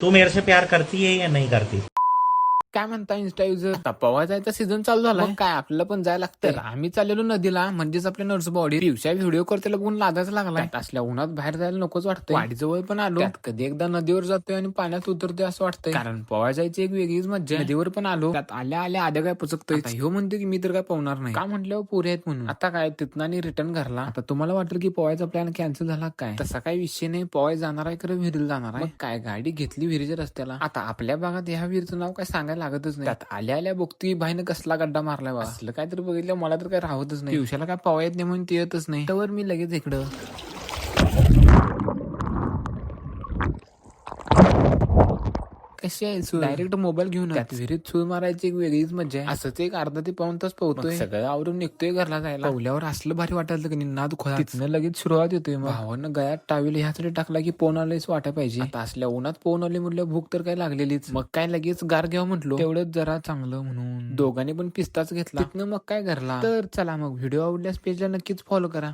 तू मेरे से प्यार करती है या नहीं करती? काय म्हणता इन्स्टा युजर, आता पवा जायचा सीझन चालू झाला, काय आपल्याला पण जायला लागतं. तर आम्ही चाललेलो नदीला, म्हणजेच आपल्या नर्स बॉडी पिवशा व्हिडिओ करते बघून लादायला लागला. असल्या उन्हात बाहेर जायला नकोच वाटतं. वाडीजवळ पण आलो, कधी एकदा नदीवर जातोय आणि पाण्यात उतरतोय असं वाटतंय, कारण पवा जायची एक वेगळीच मज्जा. नदीवर पण आलो, त्यात आल्या आल्या आद्या काय पुचकतोय. ह्यो म्हणतो की मी तर काय पावणार नाही, का म्हटल्यावर पोरे आहेत म्हणून. आता काय तिथं आणि रिटर्न घरला. आता तुम्हाला वाटेल की पवायचा प्लॅन कॅन्सल झाला काय, तसा काही विषय नाही. पवाय जाणार आहे, खरं विहिरीला जाणार आहे. मग काय गाडी घेतली विहिरीच्या रस्त्याला. आता आपल्या भागात ह्या विहिरीचं नाव काय सांगायला लागतच नाही. त्यात आल्या आल्या बघतोय बाईनं कसला गड्डा मारलाय बा. असलं काय तर बघितलं मला तर काय राहतच नाही. दिवसाला काय पवा येत नाही म्हणून ते येतच नाही. तर मी लगेच इकडं कशी आहे डायरेक्ट मोबाईल घेऊन त्यात विहिरीत सूर मारायची एक वेगळीच मजा आहे. असंच एक अर्धा ते पाऊण तास पोहतोय, सगळं आवरून निघतोय घरला जायला. पवल्यावर असलं भारी वाटायला की नाद खोला. तिथनं लगेच सुरुवात होतोय. भावानं गळ्यात टावेल ह्यासाठी टाकला की पोहून आलेच वाटा पाहिजे. आता असल्या उन्हात पोहून आले म्हटलं भूक तर काय लागलेलीच. मग काय लगेच गार घ्यावं म्हटलो, तेवढंच जरा चांगलं म्हणून दोघांनी पण पिस्ताच घेतला. तिथनं मग काय घरला. तर चला मग व्हिडिओ आवडल्यास पेजला नक्कीच फॉलो करा.